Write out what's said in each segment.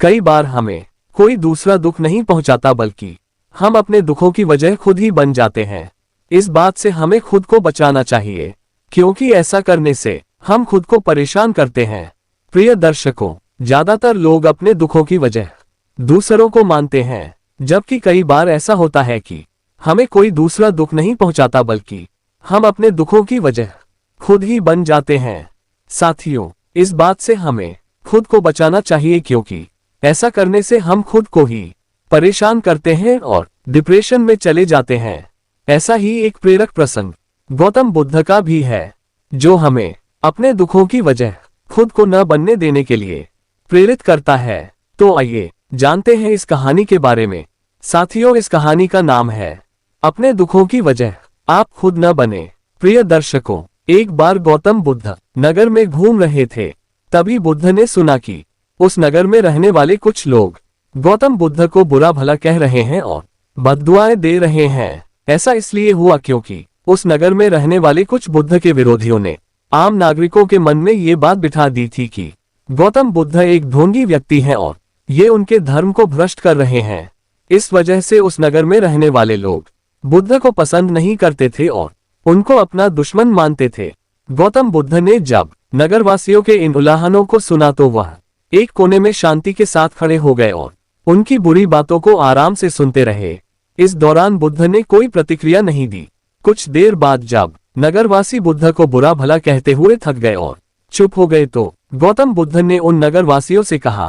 कई बार हमें कोई दूसरा दुख नहीं पहुंचाता बल्कि हम अपने दुखों की वजह खुद ही बन जाते हैं। इस बात से हमें खुद को बचाना चाहिए, क्योंकि ऐसा करने से हम खुद को परेशान करते हैं। प्रिय दर्शकों, ज्यादातर लोग अपने दुखों की वजह दूसरों को मानते हैं, जबकि कई बार ऐसा होता है कि हमें कोई दूसरा दुख नहीं पहुंचाता बल्कि हम अपने दुखों की वजह खुद ही बन जाते हैं। साथियों, इस बात से हमें खुद को बचाना चाहिए, क्योंकि ऐसा करने से हम खुद को ही परेशान करते हैं और डिप्रेशन में चले जाते हैं। ऐसा ही एक प्रेरक प्रसंग गौतम बुद्ध का भी है, जो हमें अपने दुखों की वजह खुद को न बनने देने के लिए प्रेरित करता है। तो आइए जानते हैं इस कहानी के बारे में। साथियों, इस कहानी का नाम है अपने दुखों की वजह आप खुद न बने। प्रिय दर्शकों, एक बार गौतम बुद्ध नगर में घूम रहे थे। तभी बुद्ध ने सुना कि उस नगर में रहने वाले कुछ लोग गौतम बुद्ध को बुरा भला कह रहे हैं और बद्दुआएं दे रहे हैं। ऐसा इसलिए हुआ क्योंकि उस नगर में रहने वाले कुछ बुद्ध के विरोधियों ने आम नागरिकों के मन में ये बात बिठा दी थी कि गौतम बुद्ध एक ढोंगी व्यक्ति हैं और ये उनके धर्म को भ्रष्ट कर रहे हैं। इस वजह से उस नगर में रहने वाले लोग बुद्ध को पसंद नहीं करते थे और उनको अपना दुश्मन मानते थे। गौतम बुद्ध ने जब नगरवासियों के इन उलाहनों को सुना तो वह एक कोने में शांति के साथ खड़े हो गए और उनकी बुरी बातों को आराम से सुनते रहे। इस दौरान बुद्ध ने कोई प्रतिक्रिया नहीं दी। कुछ देर बाद जब नगरवासी बुद्ध को बुरा भला कहते हुए थक गए और चुप हो गए तो गौतम बुद्ध ने उन नगरवासियों से कहा,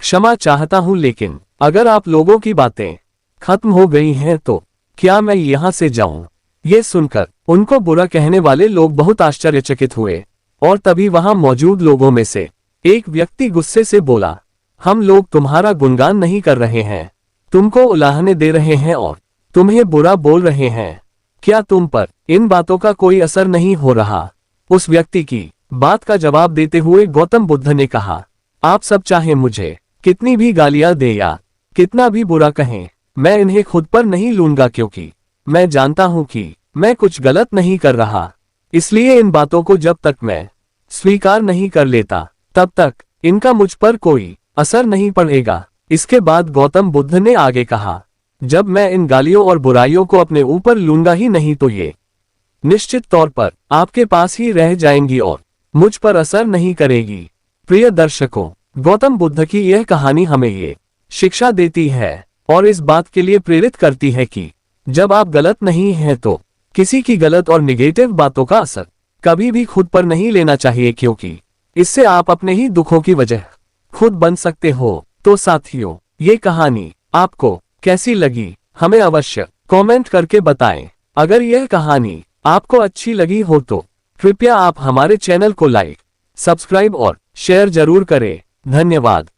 क्षमा चाहता हूं, लेकिन अगर आप लोगों की बातें खत्म हो गई हैं तो क्या मैं यहाँ से जाऊं? ये सुनकर उनको बुरा कहने वाले लोग बहुत आश्चर्यचकित हुए और तभी वहां मौजूद लोगों में से एक व्यक्ति गुस्से से बोला, हम लोग तुम्हारा गुणगान नहीं कर रहे हैं, तुमको उलाहने दे रहे हैं और तुम्हें बुरा बोल रहे हैं। क्या तुम पर इन बातों का कोई असर नहीं हो रहा? उस व्यक्ति की बात का जवाब देते हुए गौतम बुद्ध ने कहा, आप सब चाहे मुझे कितनी भी गालियां दे या कितना भी बुरा कहें, मैं इन्हें खुद पर नहीं लूंगा, क्योंकि मैं जानता हूं कि मैं कुछ गलत नहीं कर रहा। इसलिए इन बातों को जब तक मैं स्वीकार नहीं कर लेता तब तक इनका मुझ पर कोई असर नहीं पड़ेगा। इसके बाद गौतम बुद्ध ने आगे कहा, जब मैं इन गालियों और बुराइयों को अपने ऊपर लूंगा ही नहीं तो ये निश्चित तौर पर आपके पास ही रह जाएंगी और मुझ पर असर नहीं करेगी। प्रिय दर्शकों, गौतम बुद्ध की यह कहानी हमें ये शिक्षा देती है और इस बात के लिए प्रेरित करती है कि जब आप गलत नहीं हैं तो किसी की गलत और निगेटिव बातों का असर कभी भी खुद पर नहीं लेना चाहिए, क्योंकि इससे आप अपने ही दुखों की वजह खुद बन सकते हो। तो साथियों, ये कहानी आपको कैसी लगी हमें अवश्य कमेंट करके बताएं। अगर यह कहानी आपको अच्छी लगी हो तो कृपया आप हमारे चैनल को लाइक, सब्सक्राइब और शेयर जरूर करें। धन्यवाद।